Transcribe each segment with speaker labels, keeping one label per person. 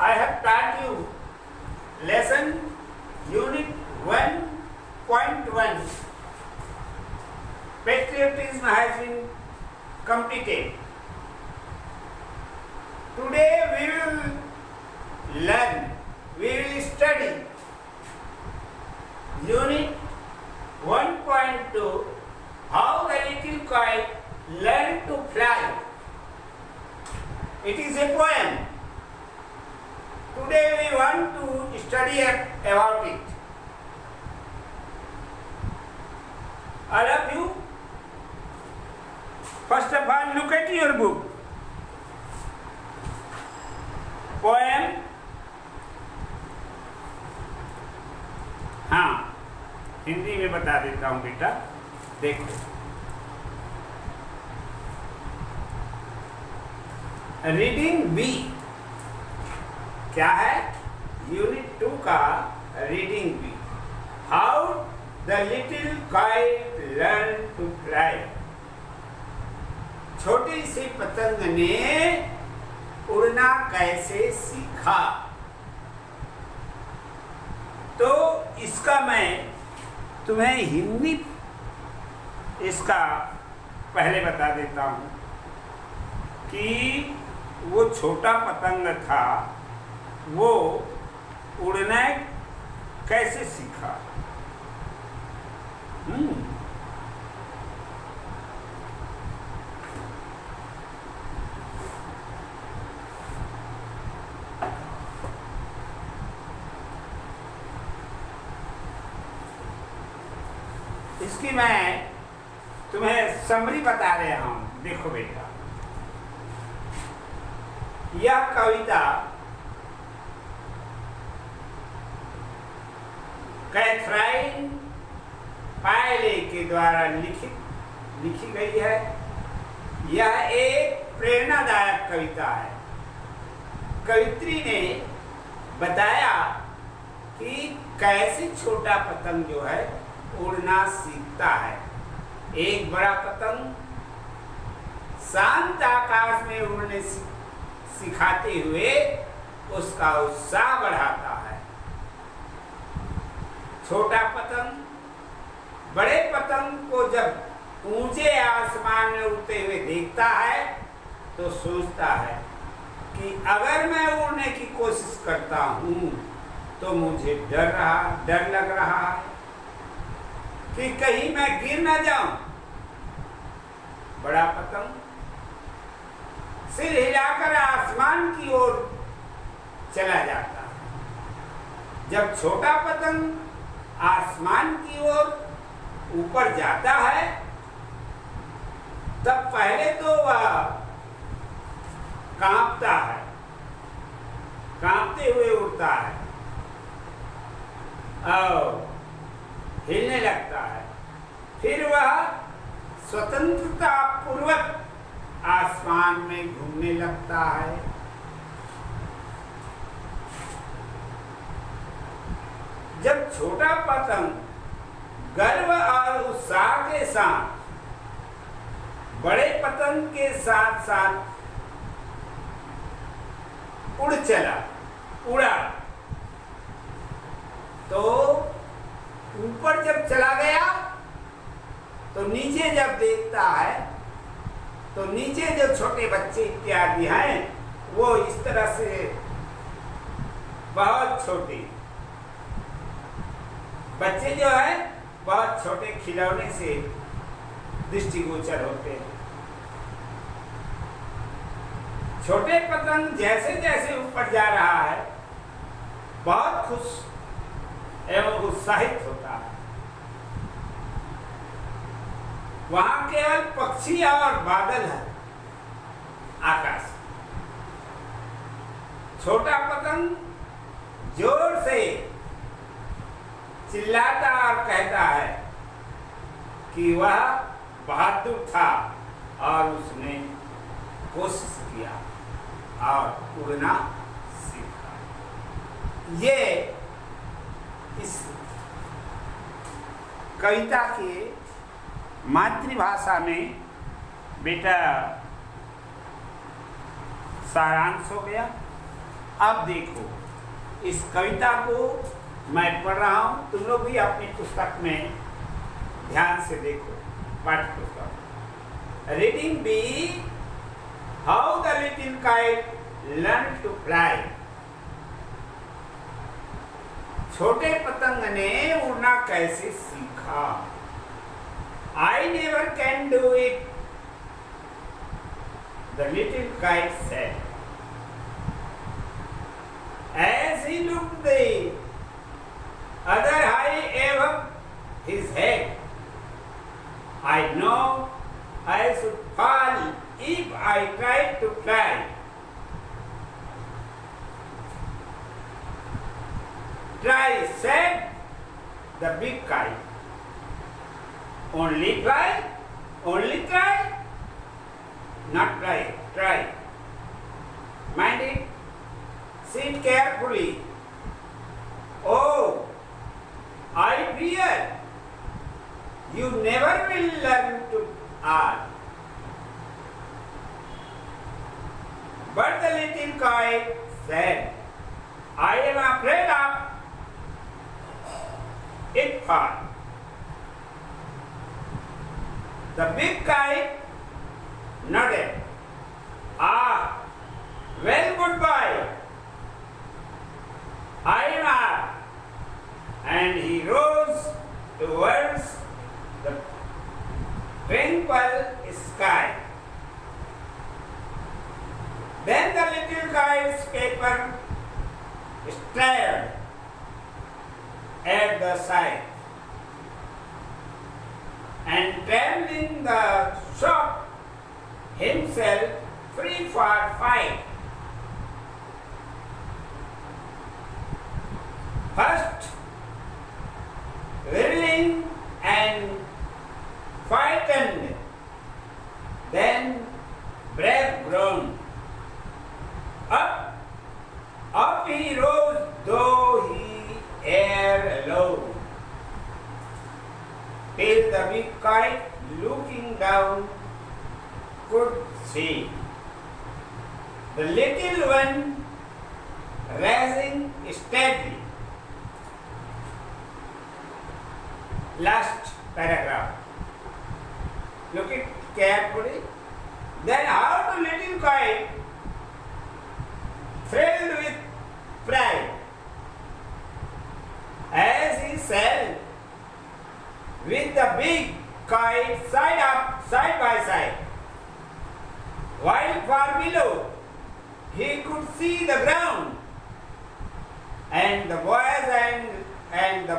Speaker 1: I have taught you lesson unit 1.1. Patriotism has been completed. Today we will learn, we will study unit 1.2, how the little kite learned to fly. It is a poem. Today we want to study about it. All of you, first of all, look at your book. Poem. हाँ, हिंदी में बता देता हूँ बेटा, देखो। Reading B क्या है? Unit 2 का reading B. How the little kite learn to fly. छोटी सी पतंग ने उड़ना कैसे सीखा। तो इसका मैं तुम्हें हिंदी इसका पहले बता देता हूँ कि वो छोटा पतंग था, वो उड़ना कैसे सीखा। इसकी मैं तुम्हें समरी बता रहा हूं। देखो बेटा, यह कविता कैथरीन पायले के द्वारा लिखी गई है। यह एक प्रेरणादायक कविता है। कवित्री ने बताया कि कैसे छोटा पतंग जो है उड़ना सीखता है। एक बड़ा पतंग शांत आकाश में उड़ने सिखाते हुए उसका उत्साह बढ़ाता है। छोटा पतंग बड़े पतंग को जब ऊंचे आसमान में उड़ते हुए देखता है तो सोचता है कि अगर मैं उड़ने की कोशिश करता हूं तो मुझे डर लग रहा है कि कहीं मैं गिर ना जाऊं। बड़ा पतंग सिर हिलाकर आसमान की ओर चला जाता है। जब छोटा पतंग आसमान की ओर ऊपर जाता है तब पहले तो वह कांपता है, कांपते हुए उड़ता है और हिलने लगता है। फिर वह स्वतंत्रता पूर्वक आसमान में घूमने लगता है। जब छोटा पतंग गर्व और उत्साह के साथ बड़े पतंग के साथ साथ उड़ा तो ऊपर जब चला गया तो नीचे जब देखता है तो नीचे जो छोटे बच्चे इत्यादि हैं वो इस तरह से बहुत छोटे बच्चे जो है बहुत छोटे खिलौने से दृष्टिगोचर होते हैं। छोटे पतंग जैसे जैसे ऊपर जा रहा है बहुत खुश एवं उत्साहित होता है। वहां केवल पक्षी और बादल है आकाश। छोटा पतंग जोर से चिल्लाता और कहता है कि वह बहादुर था और उसने कोशिश किया और उड़ना सीखा। ये इस कविता के मातृभाषा में बेटा सारांश हो गया। अब देखो, इस कविता को मैं पढ़ रहा हूं, तुम लोग भी अपनी पुस्तक में ध्यान से देखो, पाठ्य पुस्तक। Reading B, how the little kite learn to fly. छोटे पतंग ने उड़ना कैसे सीखा। I never can do it, the little kite said. As he looked the other high above his head, I know I should fall if I tried to fly. Try, said the big kite. Only try, only try, not try, try. Mind it, sit carefully. Oh, I fear you never will learn to art. But the little kite said, I am afraid of it fall. The big kite nodded. Ah, well, goodbye. I am off. And he rose towards the tranquil sky. Then the little kite's paper stared at the side, and trembling the shot himself free for fight. First whirling and frightened, then brave grown. Up he rose, though he air alone, till the big kite, looking down, could see the little one rising steadily. Last paragraph. Look it carefully. Then how the little kite, thrilled with pride, as he sailed with the big kite side by side, while far below he could see the ground and the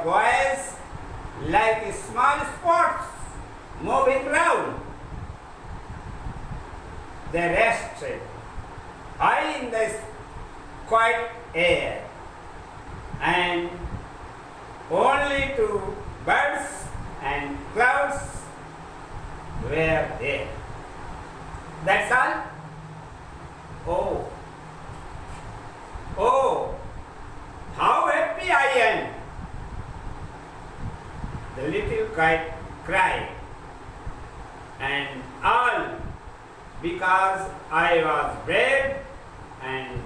Speaker 1: boys like small spots moving round. They rested high in the quiet air, and only two birds and clouds were there. That's all? Oh, how happy I am! The little kite cried, and all because I was brave and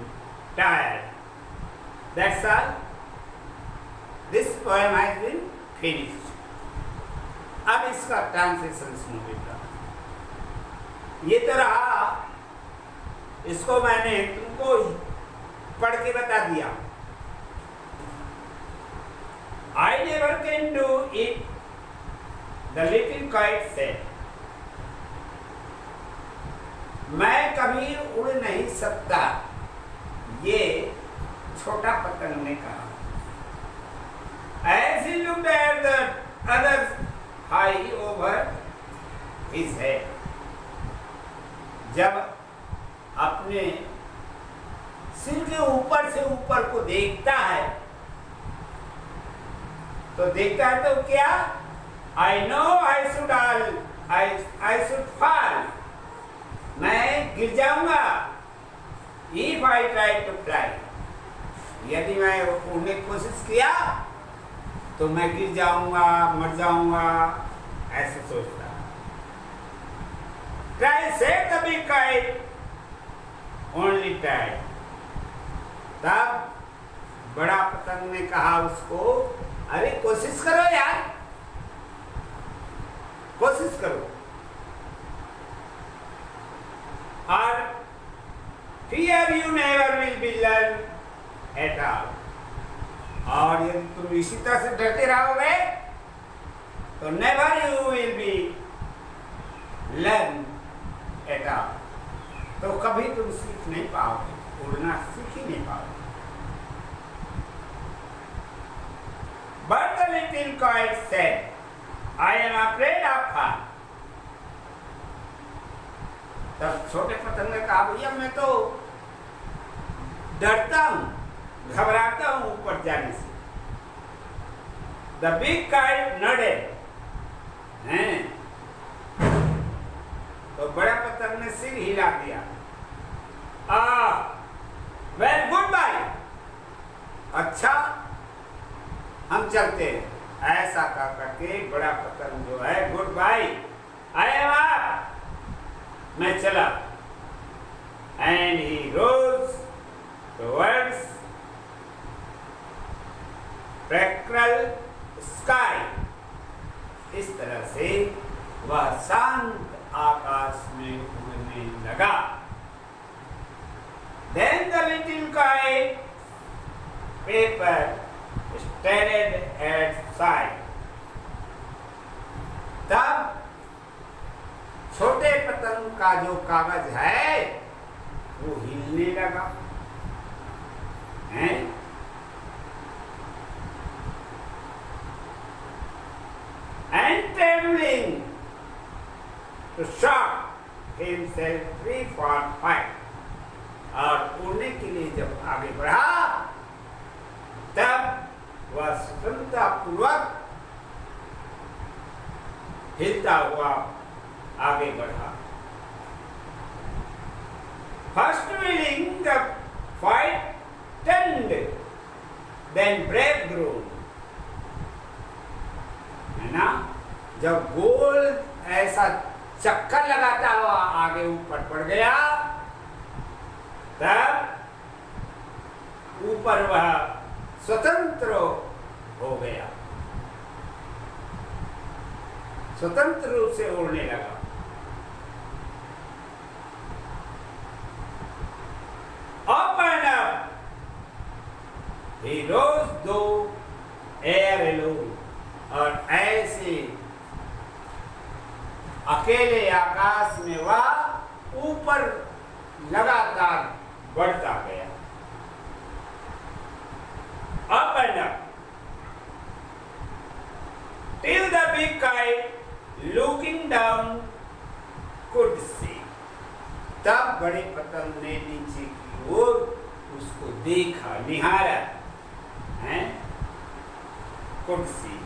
Speaker 1: tired. That's all. This poem has been finished. अब इसका translation सुन बेटा। ये तो रहा, इसको मैंने तुमको पढ़ के बता दिया। I never can do it, the little kite said. मैं कभी उड़ नहीं सकता, ये छोटा पतंग ने कहा। As he looked at the others high over his head, जब अपने सिर के ऊपर से ऊपर को देखता है, तो देखता है तो क्या? I know I should fall. मैं गिर जाऊंगा। If I try to fly, यदि मैं उड़ने की कोशिश किया तो मैं गिर जाऊंगा, मर जाऊंगा, ऐसे सोचता। Try, said the big kite, only try. The बड़ा पतंग ने कहा उसको, अरे कोशिश करो यार, कोशिश करो। और fear you never will be learn at all. और यदि तुम इसी तरह से डरते रहोगे तो never you will be learn at all, तो कभी तुम सीख नहीं पाओगे, उड़ना सीख ही नहीं पाओगे। But the little kite said, I am afraid of her. तब छोटे पतंग ने कहा, भैया मैं तो डरता हूं, घबराता हूं ऊपर जाने से। The big kite nodded. हैं? तो बड़ा पतंग ने सिर हिला दिया। वेल गुड बाय, अच्छा हम चलते हैं। ऐसा कह करके बड़ा पतंग जो है गुड बाय, आए आप, मैं चला। And he rose towards spectral sky. इस तरह से वह शांत आकाश में उड़ने लगा। Then the little kite paper steadied at side. तब छोटे पतंग का जो कागज है वो हिलने लगा, हैं? And trembling to shock himself 3 for 5. और उड़ने के लिए जब आगे बढ़ा तब वह स्वतंत्रता पूर्वक हिलता हुआ आगे बढ़ा। First wheeling the fight turned, then brave grown। है ना, जब गोल ऐसा चक्कर लगाता हुआ आगे ऊपर बढ़ गया तब ऊपर वह स्वतंत्र हो गया, स्वतंत्र रूप से उड़ने लगा। Up and up he rose though air alone। और ऐसे अकेले आकाश में वह ऊपर लगातार बढ़ता गया। Up and up till the big kite looking down could see। तब बड़े पतंग ने नीचे की ओर उसको देखा, निहारा, हैं? could see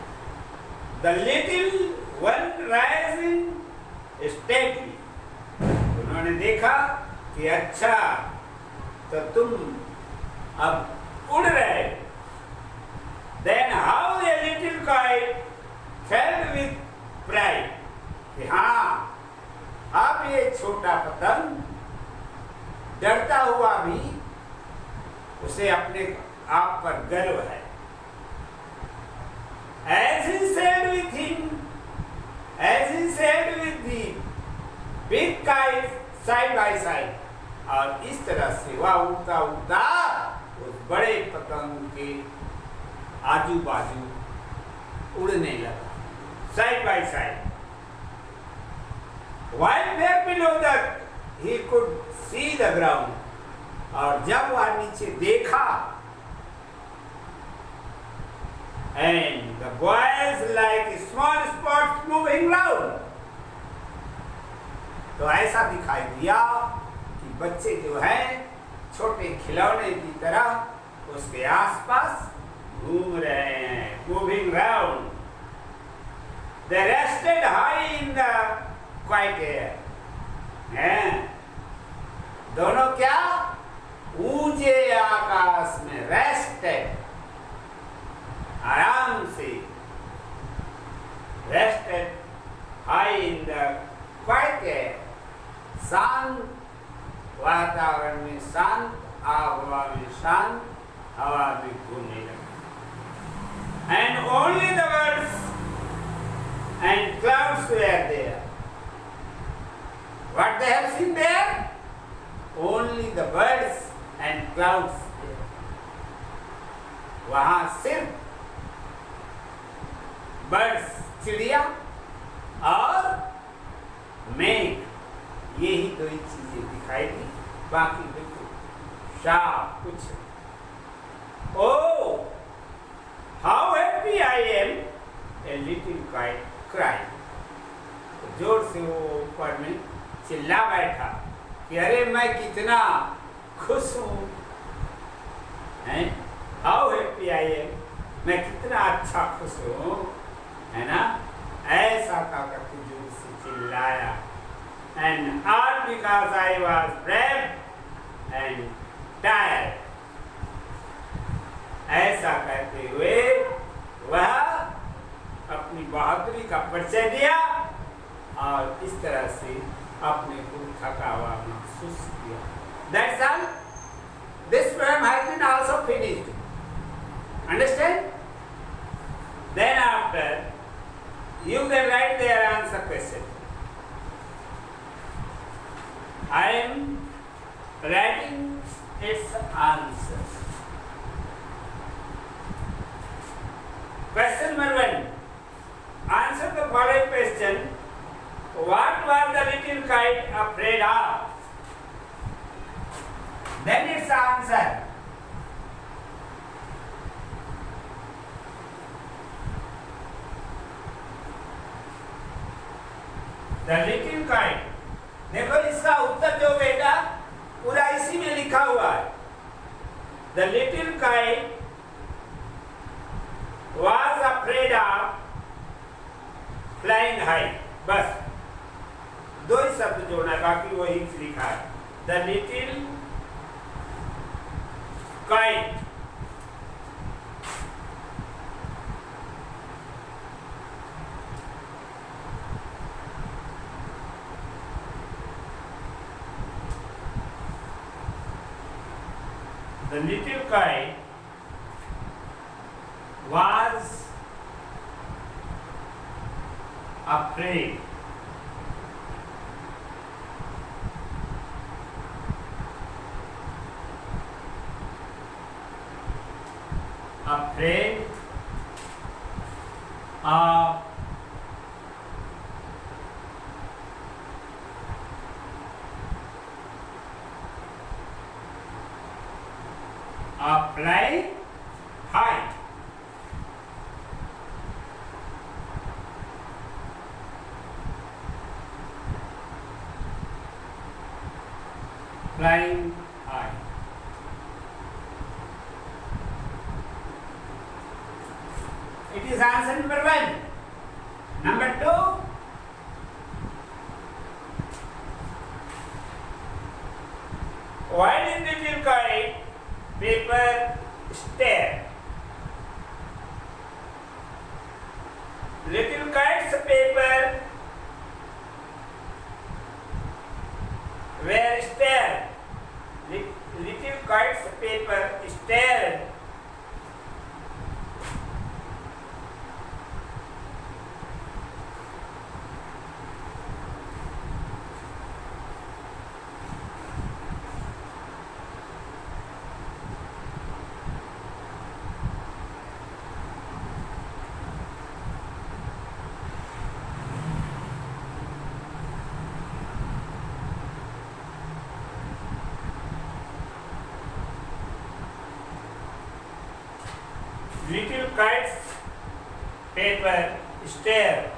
Speaker 1: the little one rising steadily। उन्होंने देखा कि अच्छा तो तुम अब उड़ रहे। Then how a little kite felt with pride। कि हाँ अब ये छोटा पतंग डरता हुआ भी उसे अपने आप पर गर्व है। As he said with him, as he said with the big kite side by side। और इस तरह से वह उड़ता उड़ता उस बड़े पतंग के आजू बाजू उड़ने लगा, side by side. While there below that he could see the ground। और जब वह नीचे देखा and the boys like small spots moving round। तो ऐसा दिखाई दिया कि बच्चे जो हैं छोटे खिलौने की तरह उसके आसपास घूम रहे हैं, moving round। They rested high in the quiet air। हैं? दोनों क्या ऊंचे आकाश में rested, आराम से rested high in the quiet air। शांत वातावरण में, शांत आबहवा में, शांत हवा में घूमने लगा। And only the birds and clouds were there. What they have seen there? Only the birds and clouds there. वहां सिर्फ बर्ड्स, चिड़िया और मेघ, यही दो ही चीजें दिखाई दी, बाकी बिल्कुल साफ कुछ। Oh, how happy I am! A little kite cried. जोर से वो ऊपर में चिल्ला बैठा कि अरे मैं कितना खुश हूँ, हैं? How happy I am! मैं कितना अच्छा खुश हूँ, है ना? ऐसा कहकर के जोर से चिल्लाया। And all because I was brave and tired. ऐसा कहते हुए वह अपनी बहादुरी का परिचय दिया और इस तरह से अपने को थका हुआ महसूस किया। That's all. This poem has been also finished. Understand? Then after, you can write their answer question. I am writing its answer. Question number 1. Answer the following question. What was the little kite afraid of? Then its answer. The little kite. देखो इसका उत्तर जो बेटा पूरा इसी में लिखा हुआ है। The little kite was afraid of flying high. बस दो ही शब्द जोड़ना है, बाकी वही लिखा है। The little kite the little kite was afraid of flying high. Flying high. It is answer number 1. Number 2. Why did the little kite paper stare? Little kite's paper were stare. Little kite's paper stared. Little kite's paper stare.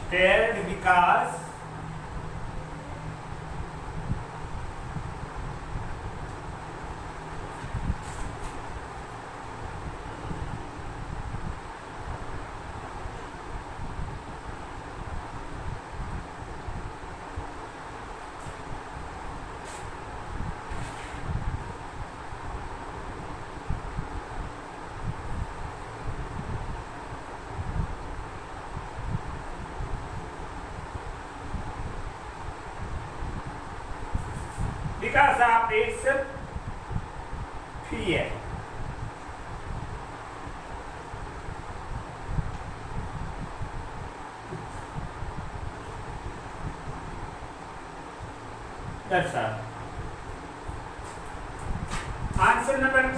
Speaker 1: Stared because because of its fear. That's all. Answer number 3.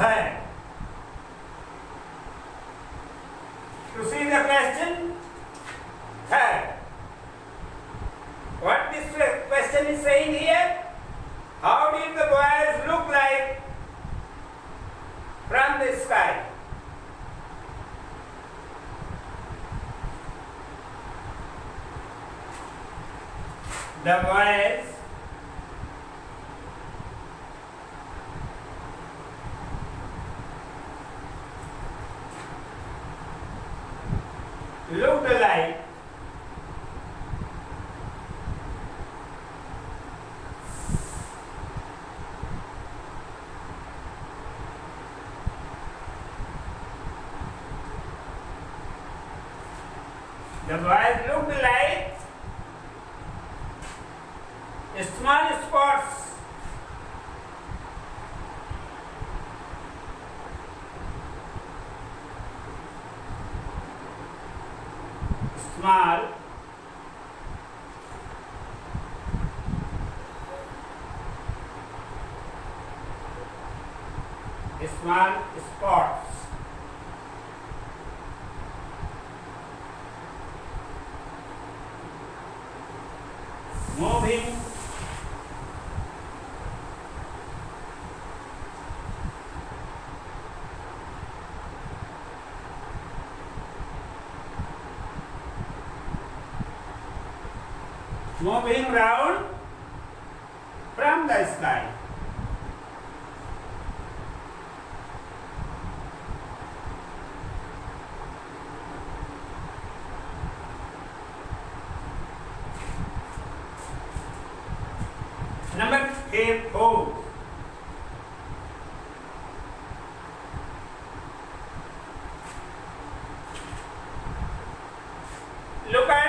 Speaker 1: To see the question, 3. What this question is saying here? How did the boys look like from the sky? The boys looked like small spots. Small spots. Moving round from the sky. Number 4. Look at